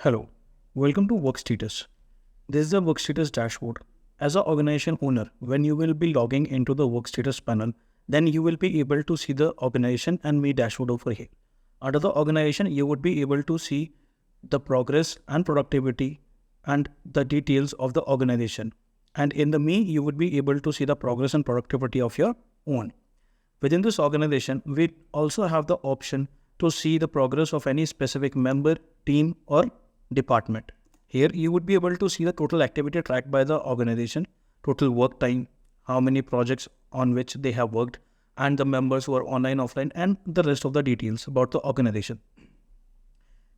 Hello, welcome to Workstatus. This is the Workstatus dashboard. As an organization owner, when you will be logging into the Workstatus panel, then you will be able to see the organization and me dashboard over here. Under the organization, you would be able to see the progress and productivity and the details of the organization. And in the me, you would be able to see the progress and productivity of your own. Within this organization, we also have the option to see the progress of any specific member, team, or department. Here, you would be able to see the total activity tracked by the organization, total work time, how many projects on which they have worked, and the members who are online, offline, and the rest of the details about the organization.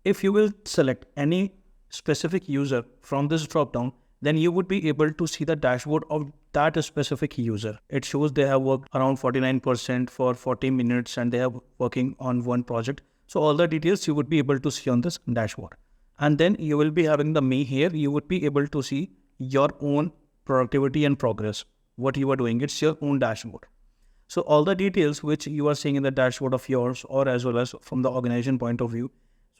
If you will select any specific user from this drop-down, then you would be able to see the dashboard of that specific user. It shows they have worked around 49% for 40 minutes and they are working on one project. So all the details you would be able to see on this dashboard. And then you will be having the me here. You would be able to see your own productivity and progress, what you are doing. It's your own dashboard. So all the details which you are seeing in the dashboard of yours or as well as from the organization point of view,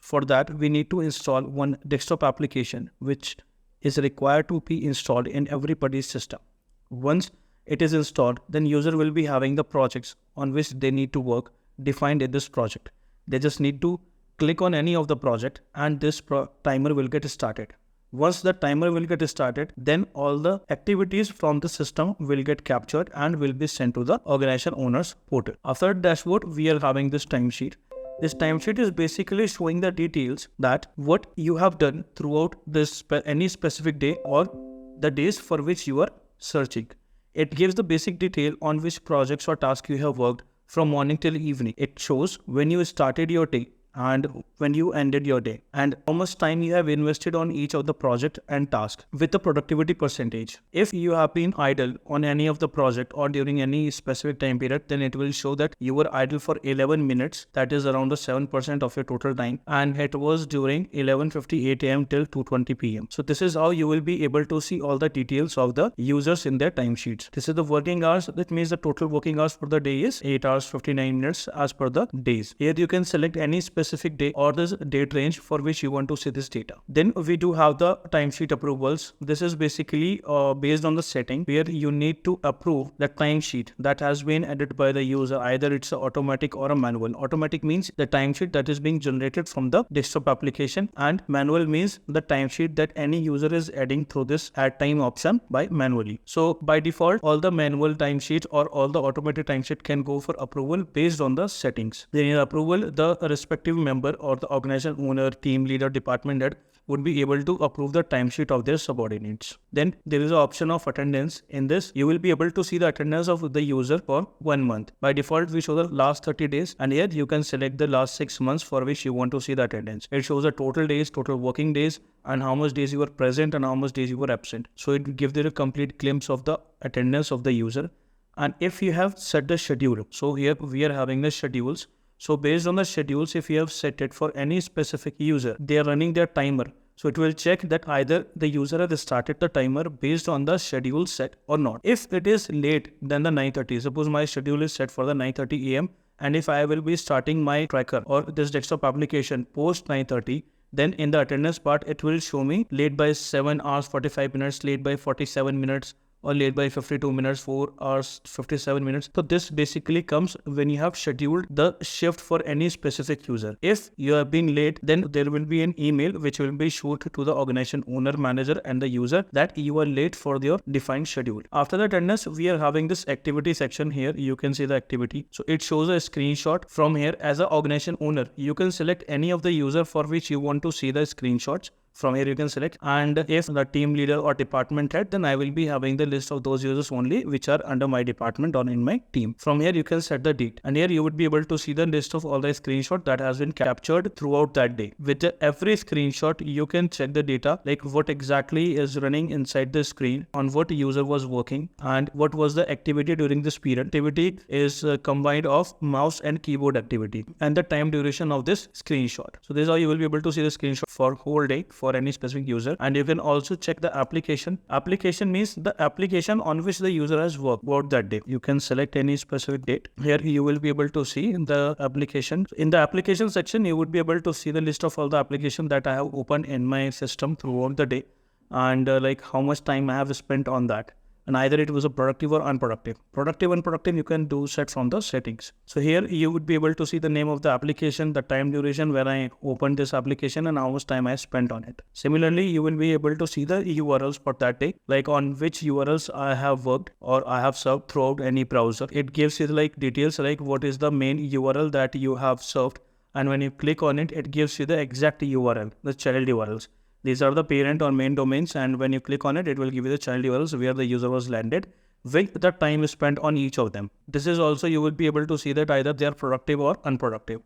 for that we need to install one desktop application which is required to be installed in everybody's system. Once it is installed, then user will be having the projects on which they need to work defined in this project. They just need to click on any of the project and this timer will get started. Once the timer will get started, then all the activities from the system will get captured and will be sent to the organization owner's portal. After the dashboard, we are having this timesheet. This timesheet is basically showing the details that what you have done throughout this any specific day or the days for which you are searching. It gives the basic detail on which projects or tasks you have worked from morning till evening. It shows when you started your day and when you ended your day and how much time you have invested on each of the project and task with the productivity percentage. If you have been idle on any of the project or during any specific time period, then it will show that you were idle for 11 minutes. That is around the 7% of your total time. And it was during 11:58 a.m. till 2:20 p.m. So this is how you will be able to see all the details of the users in their timesheets. This is the working hours. That means the total working hours for the day is 8 hours 59 minutes as per the days. Here you can select any specific day or this date range for which you want to see this data. Then we do have the timesheet approvals. This is basically based on the setting where you need to approve the timesheet that has been added by the user. Either it's automatic or a manual. Automatic means the timesheet that is being generated from the desktop application, and manual means the timesheet that any user is adding through this add time option by manually. So by default, all the manual timesheets or all the automated timesheet can go for approval based on the settings. Then in approval, the respective member or the organization owner, team leader, department head would be able to approve the timesheet of their subordinates. Then there is an option of attendance. In this, you will be able to see the attendance of the user for 1 month. By default, we show the last 30 days, and here you can select the last 6 months for which you want to see the attendance. It shows the total days, total working days, and how much days you were present and how much days you were absent. So it gives you a complete glimpse of the attendance of the user. And if you have set the schedule, so here we are having the schedules. So based on the schedules, if you have set it for any specific user, they are running their timer. So it will check that either the user has started the timer based on the schedule set or not. If it is late than the 9:30, suppose my schedule is set for the 9:30 a.m. and if I will be starting my tracker or this desktop application post 9:30, then in the attendance part, it will show me late by 7 hours 45 minutes, late by 47 minutes, or late by 52 minutes, 4 hours, 57 minutes. So this basically comes when you have scheduled the shift for any specific user. If you have been late, then there will be an email which will be shoot to the organization owner, manager and the user that you are late for your defined schedule. After the attendance, we are having this activity section here. You can see the activity. So it shows a screenshot from here. As an organization owner, you can select any of the user for which you want to see the screenshots. From here you can select, and if the team leader or department head, then I will be having the list of those users only which are under my department or in my team. From here you can set the date, and here you would be able to see the list of all the screenshots that has been captured throughout that day. With every screenshot you can check the data, like what exactly is running inside the screen, on what user was working, and what was the activity during this period. Activity is combined of mouse and keyboard activity, and the time duration of this screenshot. So this is how you will be able to see the screenshot for whole day for any specific user. And you can also check the application. Application means the application on which the user has worked that day. You can select any specific date. Here you will be able to see in the application. In the application section, you would be able to see the list of all the applications that I have opened in my system throughout the day, and like how much time I have spent on that, and either it was a productive or unproductive. Productive, unproductive, you can do set from the settings. So here you would be able to see the name of the application, the time duration when I opened this application, and how much time I spent on it. Similarly, you will be able to see the URLs for that day, like on which URLs I have worked or I have served throughout any browser. It gives you like details like what is the main URL that you have served, and when you click on it, it gives you the exact URL, the child URLs. These are the parent or main domains, and when you click on it, it will give you the child URLs where the user was landed with the time spent on each of them. This is also, you will be able to see that either they are productive or unproductive.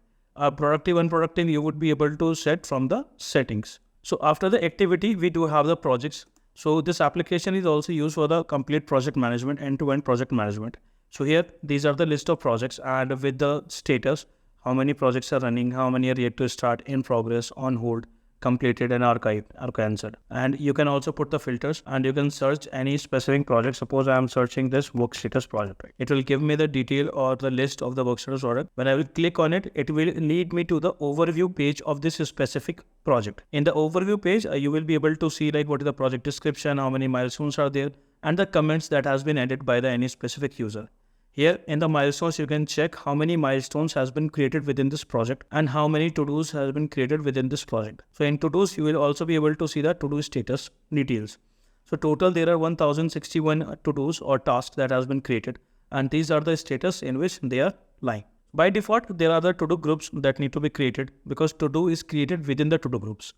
Productive, unproductive, you would be able to set from the settings. So after the activity, we do have the projects. So this application is also used for the complete project management, end-to-end project management. So here, these are the list of projects, and with the status, how many projects are running, how many are yet to start, in progress, on hold, completed, and archived, answered. And you can also put the filters, and you can search any specific project. Suppose I am searching this Workstatus project, right? It will give me the detail or the list of the Workstatus project. When I will click on it, it will lead me to the overview page of this specific project. In the overview page, you will be able to see like what is the project description, how many milestones are there, and the comments that has been added by the any specific user. Here in the milestones, you can check how many milestones has been created within this project and how many to-dos has been created within this project. So in to-dos, you will also be able to see the to-do status details. So total, there are 1061 to-dos or tasks that has been created, and these are the status in which they are lying. By default, there are the to-do groups that need to be created because to-do is created within the to-do groups.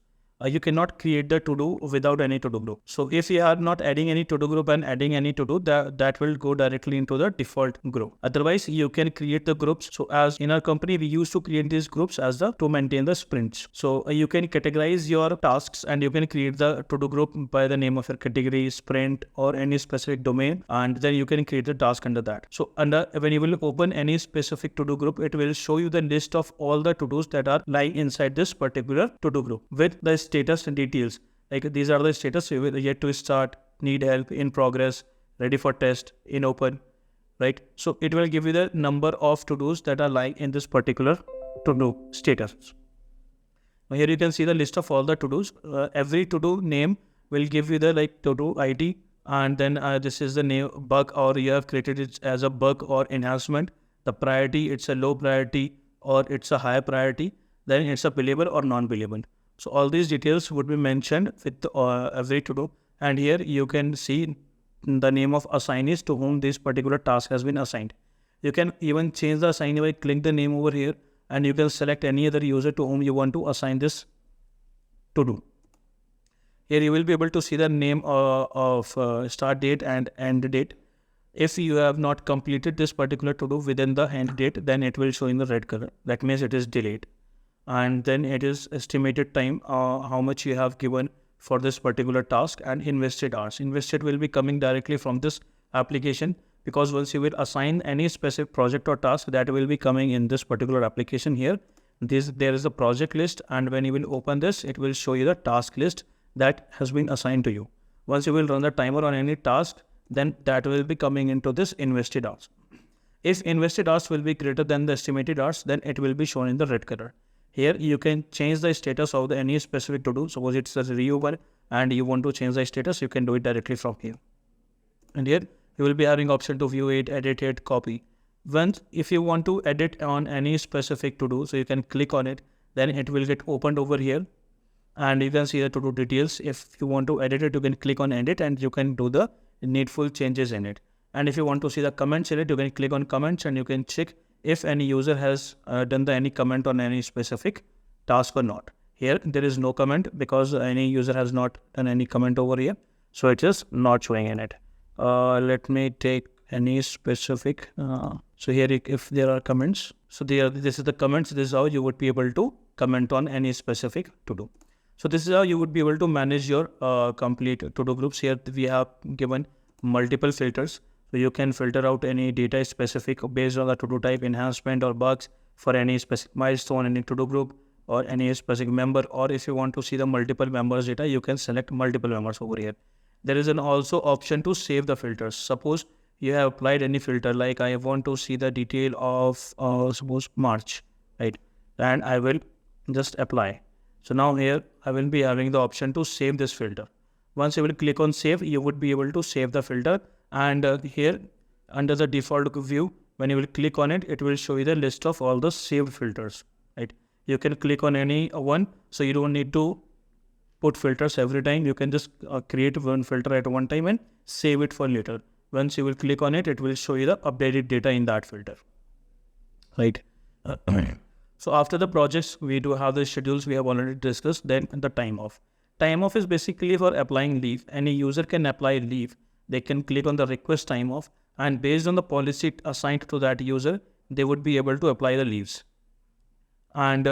You cannot create the to-do without any to-do group. So if you are not adding any to-do group and adding any to-do, that will go directly into the default group. Otherwise, you can create the groups. So as in our company, we used to create these groups as to maintain the sprints. So you can categorize your tasks, and you can create the to-do group by the name of your category, sprint, or any specific domain, and then you can create the task under that. So when you will open any specific to-do group, it will show you the list of all the to-dos that are lying inside this particular to-do group with the status and details. Like these are the status: yet to start, need help, in progress, ready for test, in open, right? So it will give you the number of to-dos that are lying in this particular to-do status. Now here you can see the list of all the to-dos. Every to-do name will give you the like to-do ID, and then this is the name bug, or you have created it as a bug or enhancement. The priority, it's a low priority or it's a high priority. Then it's a billable or non-billable. So all these details would be mentioned with every to-do, and here you can see the name of assignees to whom this particular task has been assigned. You can even change the assignee by click the name over here, and you can select any other user to whom you want to assign this to-do. Here you will be able to see the name of start date and end date. If you have not completed this particular to-do within the end date, then it will show in the red color. That means it is delayed. And then it is estimated time, how much you have given for this particular task, and invested hours. Invested will be coming directly from this application, because once you will assign any specific project or task, that will be coming in this particular application here. There is a project list, and when you will open this, it will show you the task list that has been assigned to you. Once you will run the timer on any task, then that will be coming into this invested hours. If invested hours will be greater than the estimated hours, then it will be shown in the red color. Here you can change the status of any specific to-do. Suppose it's a reviewer and you want to change the status, you can do it directly from here. And here you will be having option to view it, edit it, copy. If you want to edit on any specific to-do, so you can click on it, then it will get opened over here, and you can see the to-do details. If you want to edit it, you can click on edit, and you can do the needful changes in it. And if you want to see the comments in it, you can click on comments, and you can check if any user has done any comment on any specific task or not. Here there is no comment because any user has not done any comment over here, so it is not showing in it. Let me take any specific. So here if there are comments, so this is the comments. This is how you would be able to comment on any specific to do. So this is how you would be able to manage your complete to-do groups. Here we have given multiple filters. So you can filter out any data specific based on the to-do type, enhancement or bugs for any specific milestone, any to-do group, or any specific member, or if you want to see the multiple members data, you can select multiple members over here. There is an also option to save the filters. Suppose you have applied any filter, like I want to see the detail of suppose March, right? And I will just apply. So now here I will be having the option to save this filter. Once you will click on save, you would be able to save the filter. And here under the default view, when you will click on it, it will show you the list of all the saved filters, right? You can click on any one, so you don't need to put filters every time. You can just create one filter at one time and save it for later. Once you will click on it, it will show you the updated data in that filter, right? So after the projects, we do have the schedules we have already discussed. Then the time off. Time off is basically for applying leave. Any user can apply leave. They can click on the request time off, and based on the policy assigned to that user, they would be able to apply the leaves. And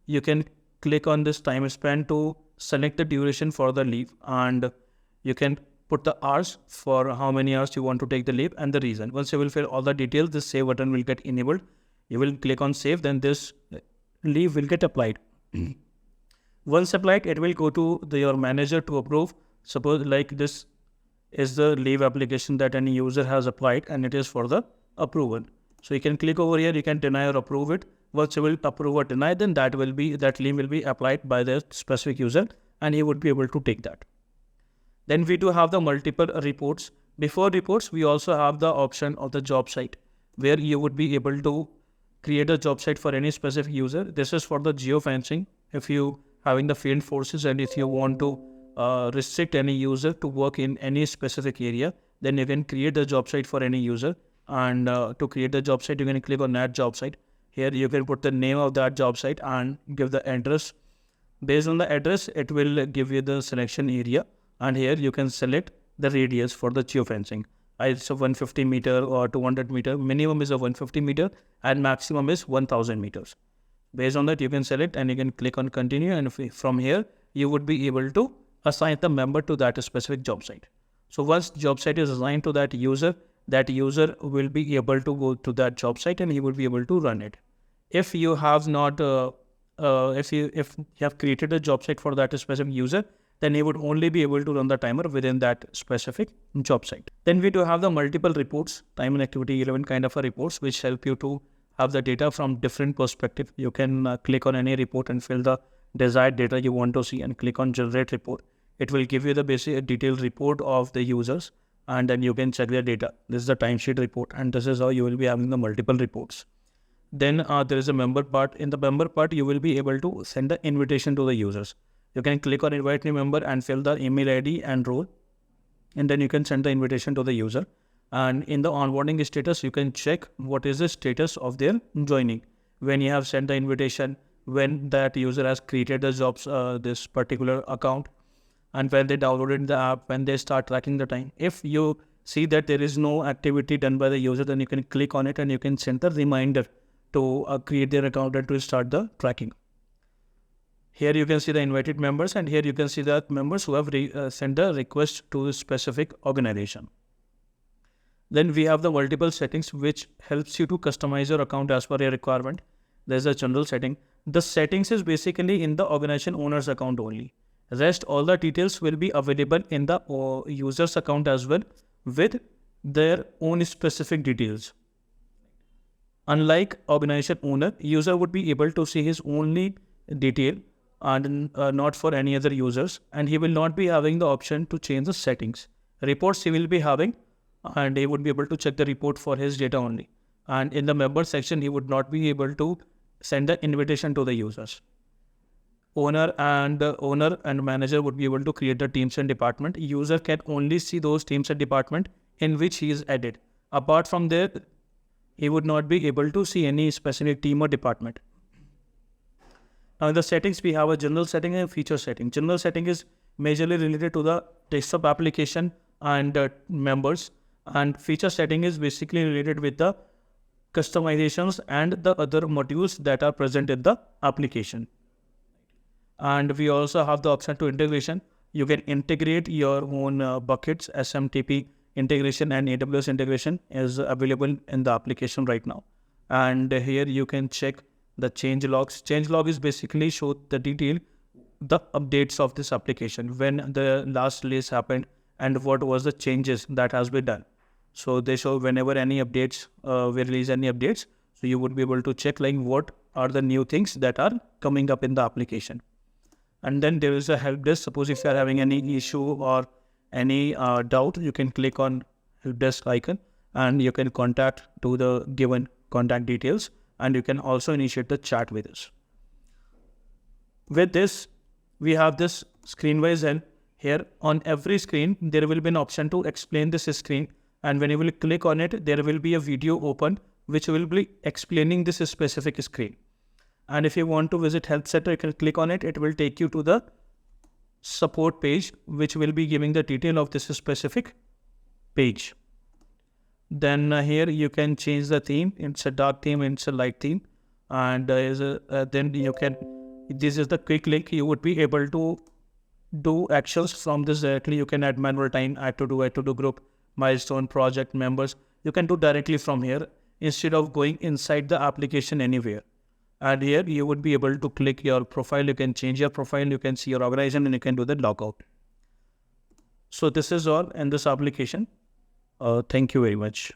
you can click on this time span to select the duration for the leave, and you can put the hours for how many hours you want to take the leave and the reason. Once you will fill all the details, this save button will get enabled. You will click on save, then this leave will get applied. Once applied, it will go to your manager to approve. Suppose like this is the leave application that any user has applied, and it is for the approval. So you can click over here, you can deny or approve it. Once you will approve or deny, then that leave will be applied by the specific user, and he would be able to take that. Then we do have the multiple reports. Before reports, we also have the option of the job site, where you would be able to create a job site for any specific user. This is for the geofencing. If you having the field forces, and if you want to restrict any user to work in any specific area, then you can create the job site for any user. And to create the job site, you can click on add job site. Here you can put the name of that job site and give the address. Based on the address, it will give you the selection area. And here you can select the radius for the geofencing. It's a 150 meter or 200 meter. Minimum is a 150 meter and maximum is 1000 meters. Based on that, you can select and you can click on continue. And from here, you would be able to assign the member to that specific job site. So once job site is assigned to that user will be able to go to that job site and he will be able to run it. If you have not, if you have created a job site for that specific user, then he would only be able to run the timer within that specific job site. Then we do have the multiple reports, time and activity 11 kind of a reports, which help you to have the data from different perspective. You can click on any report and fill the desired data you want to see and click on generate report. It will give you the basic detailed report of the users, and then you can check their data. This is the timesheet report, and this is how you will be having the multiple reports. Then there is a member part. In the member part, you will be able to send the invitation to the users. You can click on invite new member and fill the email ID and role, and then you can send the invitation to the user. And in the onboarding status, you can check what is the status of their joining. When you have sent the invitation, when that user has created the jobs, this particular account, and when they downloaded the app, when they start tracking the time. If you see that there is no activity done by the user, then you can click on it and you can send the reminder to create their account and to start the tracking. Here you can see the invited members, and here you can see the members who have sent a request to a specific organization. Then we have the multiple settings, which helps you to customize your account as per your requirement. There's a general setting. The settings is basically in the organization owner's account only. Rest all the details will be available in the user's account as well, with their own specific details. Unlike organization owner, user would be able to see his only detail and not for any other users, and he will not be having the option to change the settings. Reports he will be having, and he would be able to check the report for his data only. And in the member section, he would not be able to send the invitation to the users. Owner and manager would be able to create the teams and department. User can only see those teams and department in which he is added. Apart from there, he would not be able to see any specific team or department. Now in the settings, we have a general setting and a feature setting. General setting is majorly related to the desktop application and members, and feature setting is basically related with the customizations and the other modules that are present in the application. And we also have the option to integration. You can integrate your own buckets. SMTP integration and AWS integration is available in the application right now. And here you can check the change logs. Change log is basically show the detail, the updates of this application, when the last release happened and what was the changes that has been done. So they show whenever any updates, we release any updates. So you would be able to check like what are the new things that are coming up in the application. And then there is a help desk. Suppose if you are having any issue or any doubt, you can click on help desk icon and you can contact to the given contact details, and you can also initiate the chat with us. With this, we have this screen-wise help. Here on every screen, there will be an option to explain this screen. And when you will click on it, there will be a video open which will be explaining this specific screen. And if you want to visit Help Center, you can click on it. It will take you to the support page, which will be giving the detail of this specific page. Then here you can change the theme. It's a dark theme, it's a light theme. And then you can, this is the quick link. You would be able to do actions from this directly. You can add manual time, add to do group, milestone, project, members. You can do directly from here instead of going inside the application anywhere. And here you would be able to click your profile. You can change your profile. You can see your organization and you can do the logout. So this is all in this application. Thank you very much.